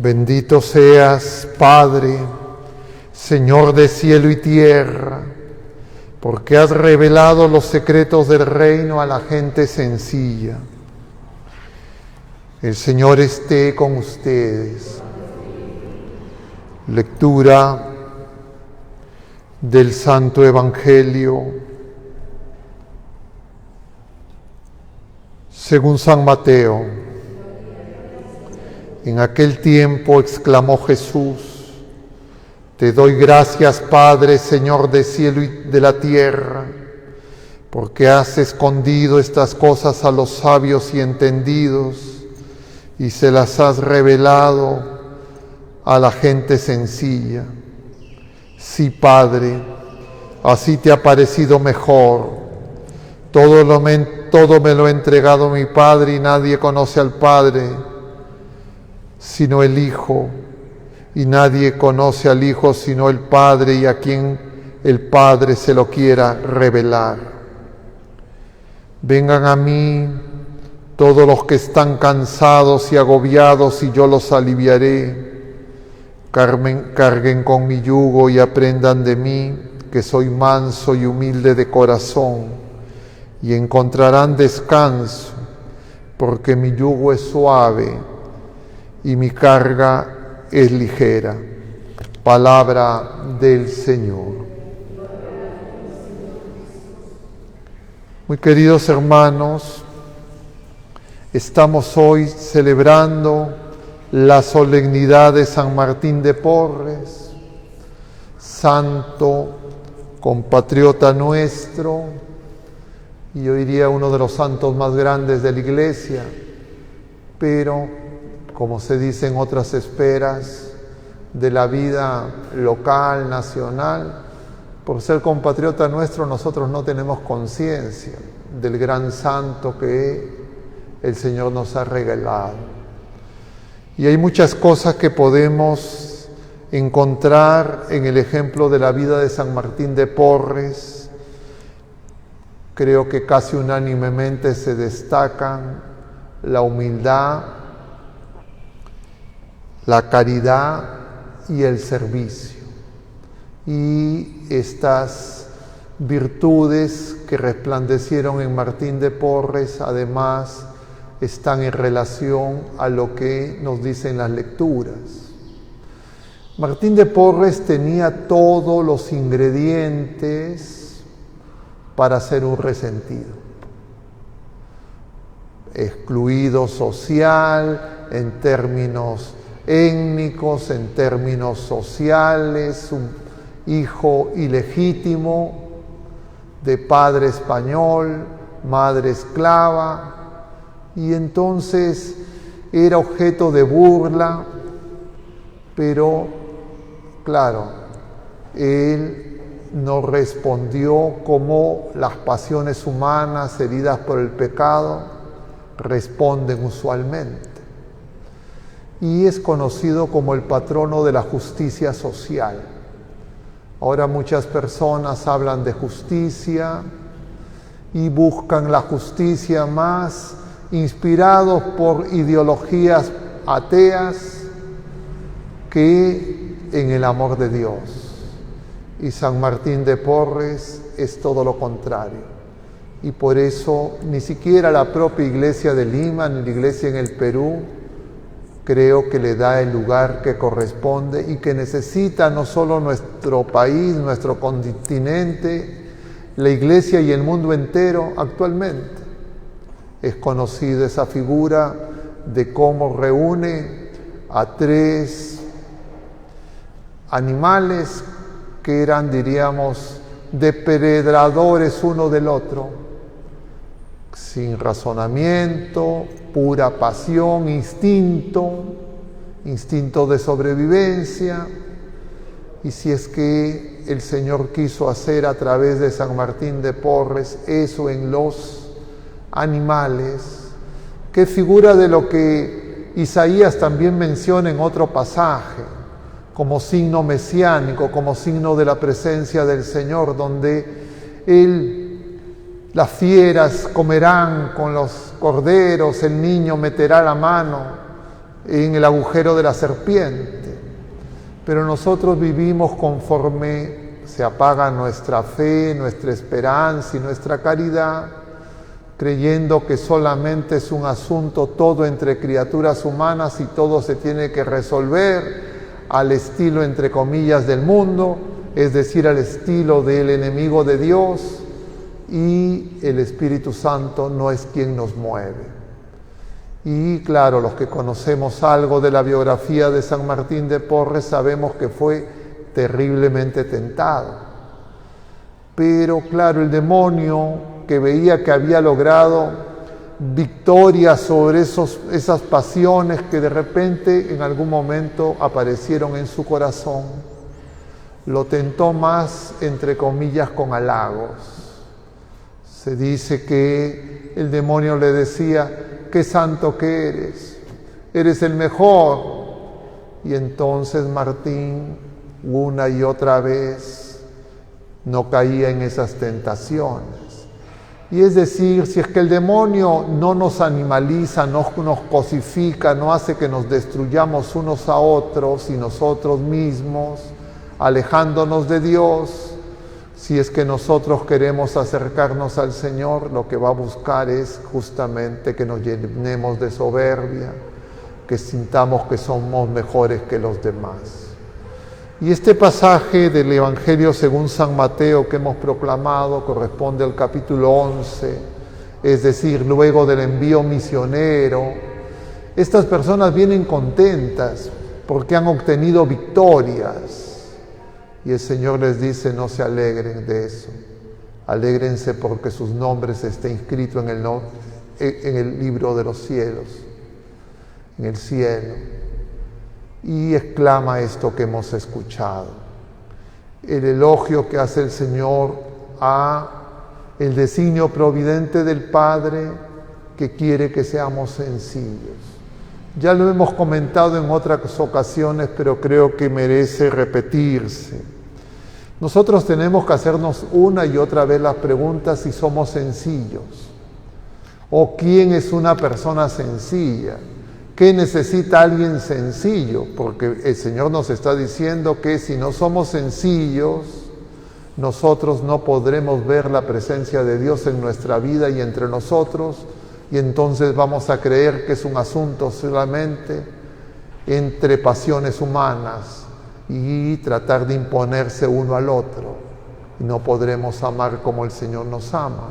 Bendito seas, Padre, Señor de cielo y tierra, porque has revelado los secretos del reino a la gente sencilla. El Señor esté con ustedes. Lectura del Santo Evangelio según San Mateo. En aquel tiempo exclamó Jesús: Te doy gracias, Padre, Señor del cielo y de la tierra, porque has escondido estas cosas a los sabios y entendidos y se las has revelado a la gente sencilla. Sí, Padre, así te ha parecido mejor. Todo me lo ha entregado mi Padre y nadie conoce al Padre sino el Hijo, y nadie conoce al Hijo sino el Padre y a quien el Padre se lo quiera revelar. Vengan a mí todos los que están cansados y agobiados y yo los aliviaré. Carguen con mi yugo y aprendan de mí, que soy manso y humilde de corazón, y encontrarán descanso, porque mi yugo es suave y mi carga es ligera. Palabra del Señor. Muy queridos hermanos, estamos hoy celebrando la solemnidad de San Martín de Porres, santo compatriota nuestro, y yo diría uno de los santos más grandes de la Iglesia, pero como se dice en otras esferas de la vida local, nacional, por ser compatriota nuestro nosotros no tenemos conciencia del gran santo que el Señor nos ha regalado. Y hay muchas cosas que podemos encontrar en el ejemplo de la vida de San Martín de Porres. Creo que casi unánimemente se destacan la humildad, la caridad y el servicio. Y estas virtudes que resplandecieron en Martín de Porres, además, están en relación a lo que nos dicen las lecturas. Martín de Porres tenía todos los ingredientes para ser un resentido. Excluido social, en términos étnicos, en términos sociales, un hijo ilegítimo de padre español, madre esclava, y entonces era objeto de burla, pero claro, él no respondió como las pasiones humanas heridas por el pecado responden usualmente. Y es conocido como el patrono de la justicia social. Ahora muchas personas hablan de justicia y buscan la justicia más inspirados por ideologías ateas que en el amor de Dios. Y San Martín de Porres es todo lo contrario. Y por eso ni siquiera la propia Iglesia de Lima, ni la Iglesia en el Perú, creo que le da el lugar que corresponde y que necesita no solo nuestro país, nuestro continente, la Iglesia y el mundo entero actualmente. Es conocida esa figura de cómo reúne a tres animales que eran, diríamos, depredadores uno del otro, sin razonamiento, pura pasión, instinto de sobrevivencia. Y si es que el Señor quiso hacer a través de San Martín de Porres eso en los animales, que figura de lo que Isaías también menciona en otro pasaje, como signo mesiánico, como signo de la presencia del Señor, donde las fieras comerán con los corderos, el niño meterá la mano en el agujero de la serpiente. Pero nosotros vivimos conforme se apaga nuestra fe, nuestra esperanza y nuestra caridad, creyendo que solamente es un asunto todo entre criaturas humanas y todo se tiene que resolver al estilo, entre comillas, del mundo, es decir, al estilo del enemigo de Dios, y el Espíritu Santo no es quien nos mueve. Y claro, los que conocemos algo de la biografía de San Martín de Porres sabemos que fue terriblemente tentado. Pero claro, el demonio, que veía que había logrado victoria sobre esas pasiones que de repente en algún momento aparecieron en su corazón, lo tentó más, entre comillas, con halagos. Se dice que el demonio le decía: ¡qué santo que eres el mejor! Y entonces Martín, una y otra vez, no caía en esas tentaciones. Y es decir, si es que el demonio no nos animaliza, no nos cosifica, no hace que nos destruyamos unos a otros y nosotros mismos, alejándonos de Dios, si es que nosotros queremos acercarnos al Señor, lo que va a buscar es justamente que nos llenemos de soberbia, que sintamos que somos mejores que los demás. Y este pasaje del Evangelio según San Mateo que hemos proclamado corresponde al capítulo 11, es decir, luego del envío misionero. Estas personas vienen contentas porque han obtenido victorias. Y el Señor les dice: no se alegren de eso, alégrense porque sus nombres estén inscritos en el libro de los cielos, en el cielo. Y exclama esto que hemos escuchado, el elogio que hace el Señor a el designio providente del Padre, que quiere que seamos sencillos. Ya lo hemos comentado en otras ocasiones, pero creo que merece repetirse. Nosotros tenemos que hacernos una y otra vez las preguntas si somos sencillos, o quién es una persona sencilla, qué necesita alguien sencillo, porque el Señor nos está diciendo que si no somos sencillos, nosotros no podremos ver la presencia de Dios en nuestra vida y entre nosotros, y entonces vamos a creer que es un asunto solamente entre pasiones humanas y tratar de imponerse uno al otro. Y no podremos amar como el Señor nos ama.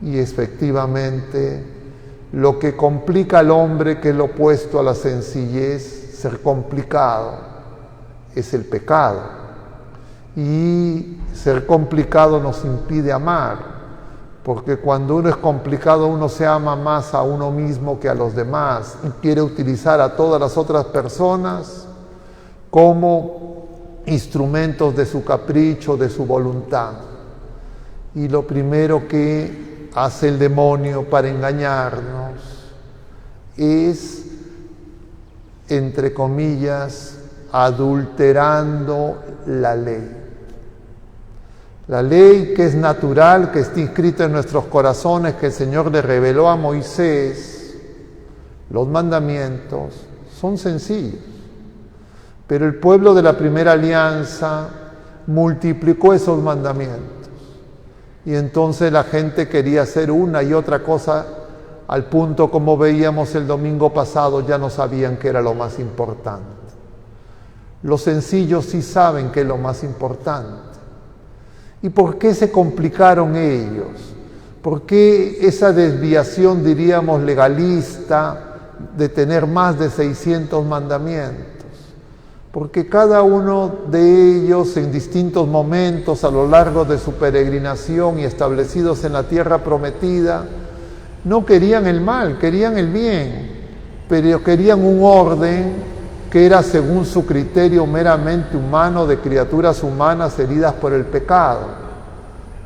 Y efectivamente, lo que complica al hombre, que es lo opuesto a la sencillez, ser complicado, es el pecado. Y ser complicado nos impide amar. Porque cuando uno es complicado, uno se ama más a uno mismo que a los demás y quiere utilizar a todas las otras personas como instrumentos de su capricho, de su voluntad. Y lo primero que hace el demonio para engañarnos es, entre comillas, adulterando la ley. La ley que es natural, que está inscrita en nuestros corazones, que el Señor le reveló a Moisés, los mandamientos, son sencillos. Pero el pueblo de la primera alianza multiplicó esos mandamientos. Y entonces la gente quería hacer una y otra cosa, al punto, como veíamos el domingo pasado, ya no sabían qué era lo más importante. Los sencillos sí saben qué es lo más importante. ¿Y por qué se complicaron ellos? ¿Por qué esa desviación, diríamos, legalista de tener más de 600 mandamientos? Porque cada uno de ellos, en distintos momentos a lo largo de su peregrinación y establecidos en la tierra prometida, no querían el mal, querían el bien, pero querían un orden que era según su criterio meramente humano, de criaturas humanas heridas por el pecado.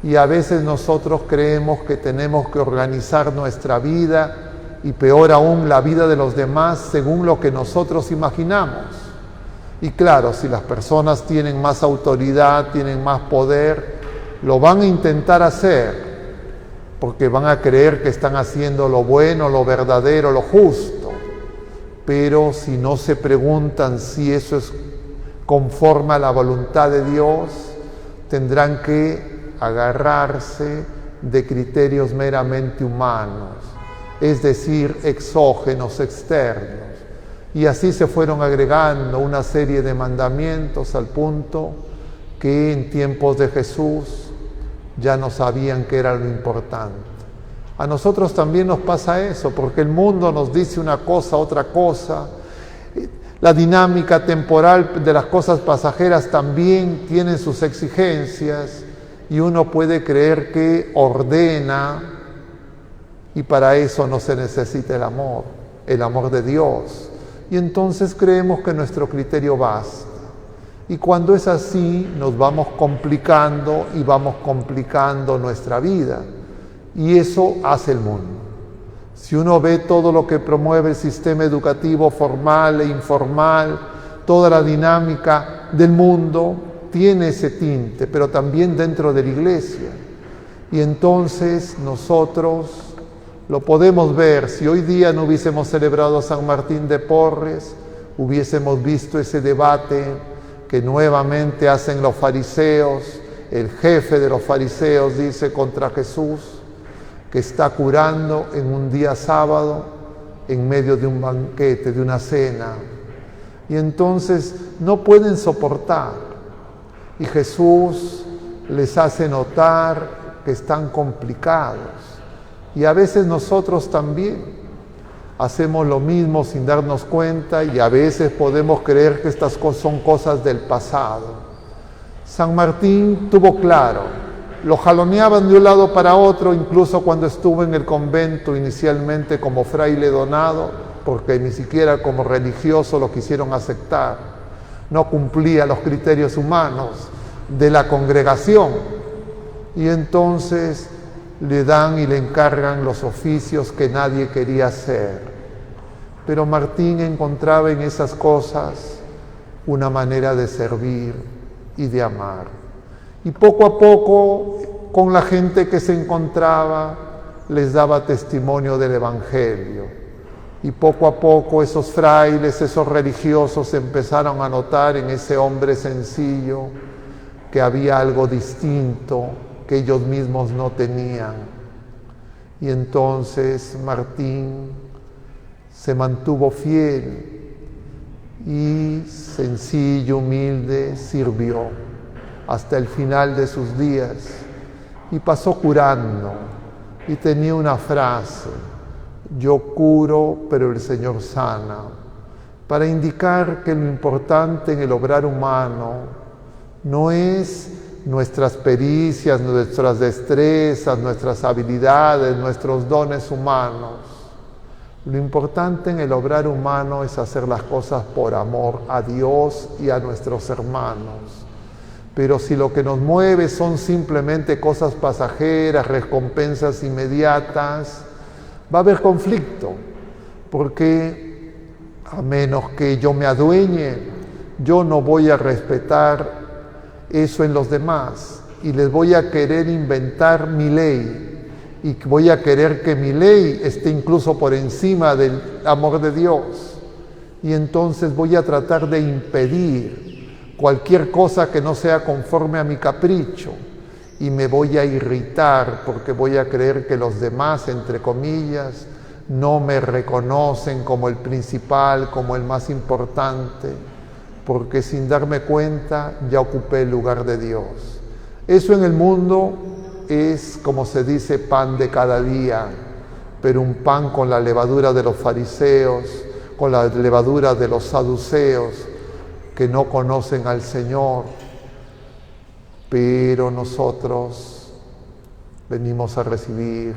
Y a veces nosotros creemos que tenemos que organizar nuestra vida, y peor aún la vida de los demás, según lo que nosotros imaginamos. Y claro, si las personas tienen más autoridad, tienen más poder, lo van a intentar hacer, porque van a creer que están haciendo lo bueno, lo verdadero, lo justo. pero si no se preguntan si eso es conforme a la voluntad de Dios, tendrán que agarrarse de criterios meramente humanos, es decir, exógenos, externos. Y así se fueron agregando una serie de mandamientos al punto que en tiempos de Jesús ya no sabían qué era lo importante. A nosotros también nos pasa eso, porque el mundo nos dice una cosa, otra cosa. La dinámica temporal de las cosas pasajeras también tiene sus exigencias y uno puede creer que ordena, y para eso no se necesita el amor de Dios. Y entonces creemos que nuestro criterio basta. Y cuando es así, nos vamos complicando y vamos complicando nuestra vida. Y eso hace el mundo. Si uno ve todo lo que promueve el sistema educativo formal e informal, toda la dinámica del mundo tiene ese tinte, pero también dentro de la iglesia. Y entonces nosotros lo podemos ver. Si hoy día no hubiésemos celebrado a San Martín de Porres, hubiésemos visto ese debate que nuevamente hacen los fariseos. El jefe de los fariseos dice contra Jesús, que está curando en un día sábado en medio de un banquete, de una cena. Y entonces no pueden soportar. Y Jesús les hace notar que están complicados. Y a veces nosotros también hacemos lo mismo sin darnos cuenta y a veces podemos creer que estas cosas son cosas del pasado. San Martín tuvo claro. Lo jaloneaban de un lado para otro, incluso cuando estuvo en el convento inicialmente como fraile donado, porque ni siquiera como religioso lo quisieron aceptar. No cumplía los criterios humanos de la congregación. Y entonces le dan y le encargan los oficios que nadie quería hacer. Pero Martín encontraba en esas cosas una manera de servir y de amar. Y poco a poco, con la gente que se encontraba, les daba testimonio del Evangelio. Y poco a poco esos frailes, esos religiosos empezaron a notar en ese hombre sencillo que había algo distinto que ellos mismos no tenían. Y entonces Martín se mantuvo fiel y sencillo, humilde, sirvió hasta el final de sus días y pasó curando y tenía una frase: yo curo pero el Señor sana, para indicar que lo importante en el obrar humano no es nuestras pericias, nuestras destrezas, nuestras habilidades, nuestros dones humanos. Lo importante en el obrar humano es hacer las cosas por amor a Dios y a nuestros hermanos. Pero si lo que nos mueve son simplemente cosas pasajeras, recompensas inmediatas, va a haber conflicto, porque a menos que yo me adueñe, yo no voy a respetar eso en los demás y les voy a querer inventar mi ley y voy a querer que mi ley esté incluso por encima del amor de Dios. Y entonces voy a tratar de impedir cualquier cosa que no sea conforme a mi capricho y me voy a irritar porque voy a creer que los demás, entre comillas, no me reconocen como el principal, como el más importante, porque sin darme cuenta ya ocupé el lugar de Dios. Eso en el mundo es, como se dice, pan de cada día, pero un pan con la levadura de los fariseos, con la levadura de los saduceos, que no conocen al Señor, pero nosotros venimos a recibir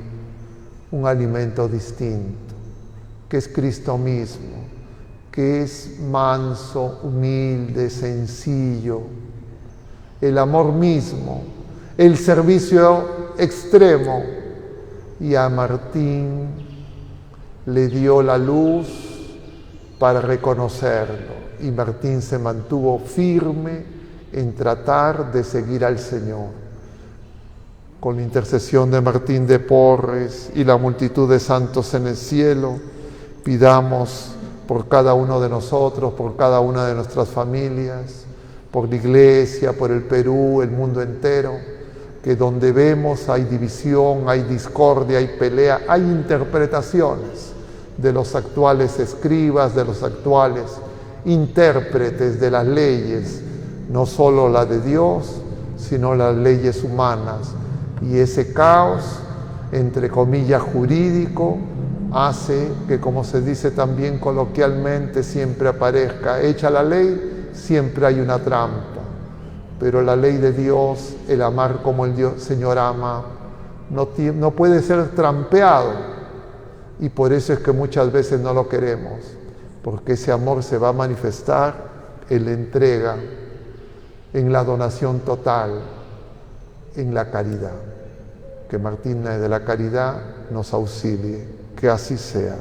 un alimento distinto, que es Cristo mismo, que es manso, humilde, sencillo, el amor mismo, el servicio extremo. Y a Martín le dio la luz para reconocerlo. Y Martín se mantuvo firme en tratar de seguir al Señor. Con la intercesión de Martín de Porres y la multitud de santos en el cielo, pidamos por cada uno de nosotros, por cada una de nuestras familias, por la Iglesia, por el Perú, el mundo entero, que donde vemos hay división, hay discordia, hay pelea, hay interpretaciones de los actuales escribas, de los actuales intérpretes de las leyes, no solo la de Dios, sino las leyes humanas. Y ese caos, entre comillas, jurídico, hace que, como se dice también coloquialmente, siempre aparezca, hecha la ley, siempre hay una trampa. Pero la ley de Dios, el amar como el Señor ama, no puede ser trampeado. Y por eso es que muchas veces no lo queremos, porque ese amor se va a manifestar en la entrega, en la donación total, en la caridad. Que Martina de la Caridad nos auxilie, que así sea.